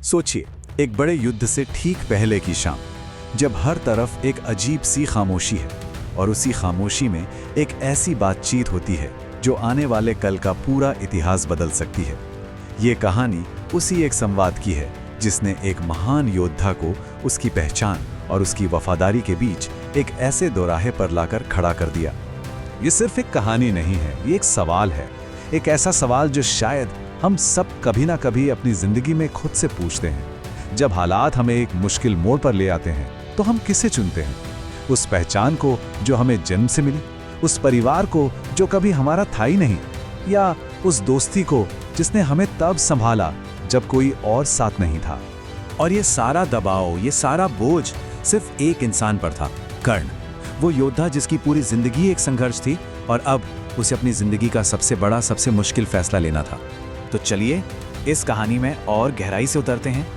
सोचिए, एक बड़े युद्ध से ठीक पहले की शाम, जब हर तरफ एक अजीब सी खामोशी है और उसी खामोशी में एक ऐसी बातचीत होती है जो आने वाले कल का पूरा इतिहास बदल सकती है। ये कहानी उसी एक संवाद की है जिसने एक महान योद्धा को उसकी पहचान और उसकी वफादारी के बीच एक ऐसे दोराहे पर लाकर खड़ा कर दिया। ये सिर्फ एक कहानी नहीं है, ये एक सवाल है, एक ऐसा सवाल जो शायद हम सब कभी ना कभी अपनी जिंदगी में खुद से पूछते हैं। जब हालात हमें एक मुश्किल मोड़ पर ले आते हैं तो हम किसे चुनते हैं? उस पहचान को जो हमें जन्म से मिली, उस परिवार को जो कभी हमारा था ही नहीं, या उस दोस्ती को जिसने हमें तब संभाला जब कोई और साथ नहीं था? और ये सारा दबाव, ये सारा बोझ सिर्फ एक इंसान पर था, कर्ण। वो योद्धा जिसकी पूरी जिंदगी एक संघर्ष थी और अब उसे अपनी जिंदगी का सबसे बड़ा, सबसे मुश्किल फैसला लेना था। तो चलिए इस कहानी में और गहराई से उतरते हैं।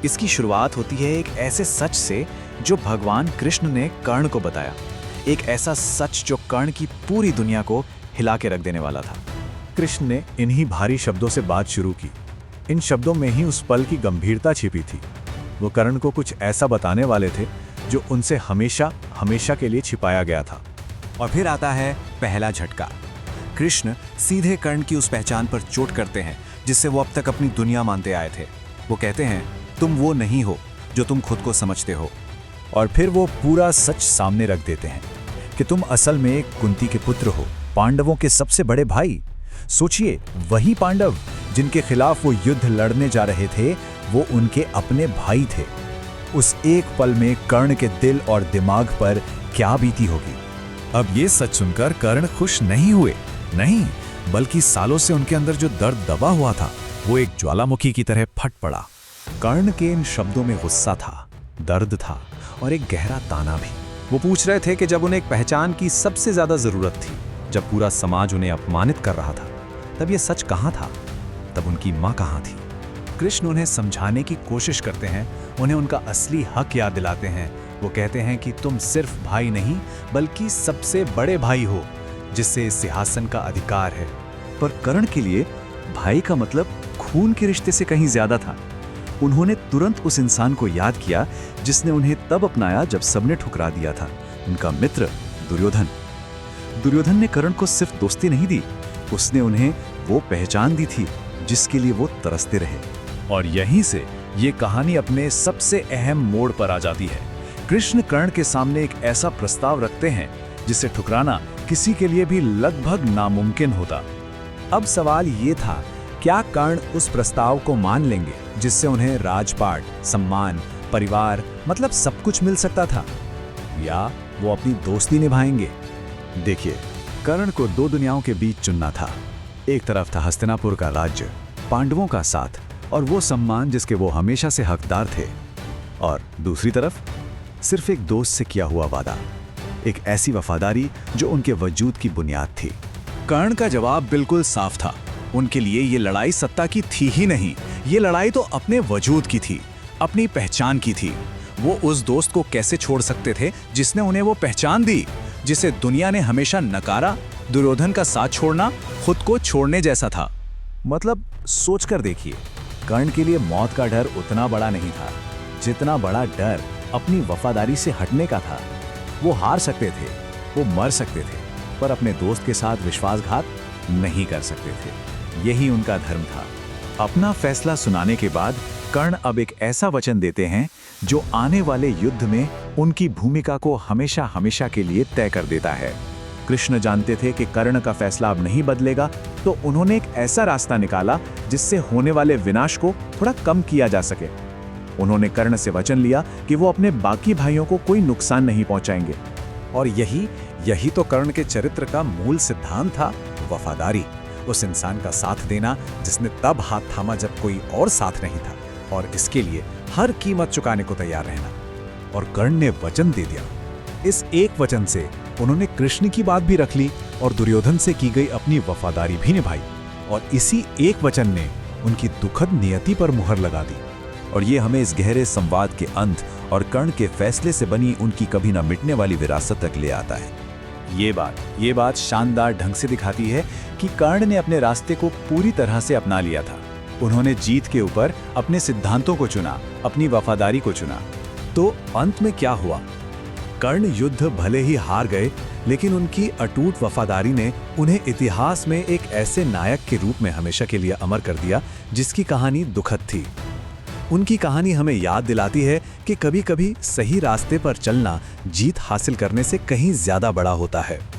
इसकी शुरुआत होती है एक ऐसे सच से जो भगवान कृष्ण ने कर्ण को बताया। एक ऐसा सच जो कर्ण की पूरी दुनिया को हिला के रख देने वाला था। कृष्ण ने इन्हीं भारी शब्दों से बात शुरू की। इन शब्दों में ही उस पल की गंभीरता छिपी थी। वो कर्ण को कुछ ऐसा बताने वाले थे जो उनसे हमेशा हमेशा के लिए छिपाया गया था। और फिर आता है पहला झटका। कृष्ण सीधे कर्ण की उस पहचान पर चोट करते हैं जिससे वो अब तक अपनी दुनिया मानते आए थे। वो कहते हैं, तुम वो नहीं हो जो तुम खुद को समझते हो। और फिर वो पूरा सच सामने रख देते हैं कि तुम असल में एक कुंती के पुत्र हो, पांडवों के सबसे बड़े भाई। सोचिए, वही पांडव जिनके खिलाफ वो युद्ध लड़ने जा रहे थे, वो उनके अपने भाई थे। उस एक पल में कर्ण के दिल और दिमाग पर क्या बीती होगी? अब ये सच सुनकर कर्ण खुश नहीं हुए, नहीं, बल्कि सालों से उनके अंदर जो दर्द दबा हुआ था वो एक ज्वालामुखी की तरह फट पड़ा। कर्ण के इन शब्दों में गुस्सा था, दर्द था और एक गहरा ताना भी। वो पूछ रहे थे कि जब उन्हें एक पहचान की सबसे ज्यादा जरूरत थी, जब पूरा समाज उन्हें अपमानित कर रहा था, तब ये सच कहाँ था? तब उनकी माँ कहाँ थी? कृष्ण उन्हें समझाने की कोशिश करते हैं, उन्हें उनका असली हक याद दिलाते हैं। वो कहते हैं कि तुम सिर्फ भाई नहीं बल्कि सबसे बड़े भाई हो जिससे इस सिंहासन का अधिकार है। पर कर्ण के लिए भाई का मतलब खून के रिश्ते से कहीं ज्यादा था। उन्होंने तुरंत उस इंसान को याद किया जिसने उन्हें तब अपनाया जब सबने ठुकरा दिया था, उनका मित्र दुर्योधन। दुर्योधन ने कर्ण को सिर्फ दोस्ती नहीं दी, उसने उन्हें वो पहचान दी थी जिसके लिए वो तरसते रहे। और यहीं से ये कहानी अपने सबसे अहम मोड़ पर आ जाती है। कृष्ण कर्ण के सामने एक ऐसा प्रस्ताव रखते हैं जिसे ठुकराना किसी के लिए भी लगभग नामुमकिन होता। अब सवाल ये था, क्या कर्ण उस प्रस्ताव को मान लेंगे जिससे उन्हें राजपाट, सम्मान, परिवार, मतलब सब कुछ मिल सकता था, या वो अपनी दोस्ती निभाएंगे? देखिए, कर्ण को दो दुनियाओं के बीच चुनना था। एक तरफ था हस्तिनापुर का राज्य, पांडवों का साथ और वो सम्मान जिसके वो हमेशा से हकदार थे, और दूसरी तरफ सिर्फ एक दोस्त से किया हुआ वादा, एक ऐसी वफादारी जो उनके वजूद की बुनियाद थी। कर्ण का जवाब बिल्कुल साफ था। उनके लिए ये लड़ाई सत्ता की थी ही नहीं, ये लड़ाई तो अपने वजूद की थी, अपनी पहचान की थी। वो उस दोस्त को कैसे छोड़ सकते थे जिसने उन्हें वो पहचान दी, जिसे दुनिया ने हमेशा नकारा? दुर्योधन का साथ छोड़ना खुद को छोड़ने जैसा था। मतलब सोचकर देखिए, कर्ण के लिए मौत का डर उतना बड़ा नहीं था जितना बड़ा डर अपनी वफादारी से हटने का था। वो हार सकते थे, वो मर सकते थे, पर अपने दोस्त के साथ विश्वासघात नहीं कर सकते थे। यही उनका धर्म था। अपना फैसला सुनाने के बाद कर्ण अब एक ऐसा वचन देते हैं जो आने वाले युद्ध में उनकी भूमिका को हमेशा हमेशा के लिए तय कर देता है। कृष्ण जानते थे कि कर्ण का फैसला अब नहीं बदलेगा, तो उन्होंने एक ऐसा रास्ता निकाला जिससे होने वाले विनाश को थोड़ा कम किया जा सके। उन्होंने कर्ण से वचन लिया कि वो अपने बाकी भाइयों को कोई नुकसान नहीं पहुंचाएंगे। और यही तो कर्ण के चरित्र का मूल सिद्धांत था, वफादारी। उस इंसान का साथ देना जिसने तब हाथ थामा जब कोई और साथ नहीं था, और इसके लिए हर कीमत चुकाने को तैयार रहना। और कर्ण ने वचन दे दिया। इस एक वचन से उन्होंने कृष्ण की बात भी रख ली और दुर्योधन से की गई अपनी वफादारी भी निभाई। और इसी एक वचन ने उनकी दुखद नियति पर मुहर लगा दी। और ये हमें इस गहरे संवाद के अंत और कर्ण के फैसले से बनी उनकी कभी न मिटने वाली विरासत तक ले आता है। ये बात शानदार ढंग से दिखाती है कि कर्ण ने अपने रास्ते को पूरी तरह से अपना लिया था। उन्होंने जीत के ऊपर अपने सिद्धांतों को चुना, अपनी वफादारी को चुना। तो अंत में क्या हुआ? कर्ण युद्ध भले ही हार गए, लेकिन उनकी अटूट वफादारी ने उन्हें इतिहास में एक ऐसे नायक के रूप में हमेशा के लिए अमर कर दिया जिसकी कहानी दुखद थी। उनकी कहानी हमें याद दिलाती है कि कभी-कभी सही रास्ते पर चलना जीत हासिल करने से कहीं ज्यादा बड़ा होता है।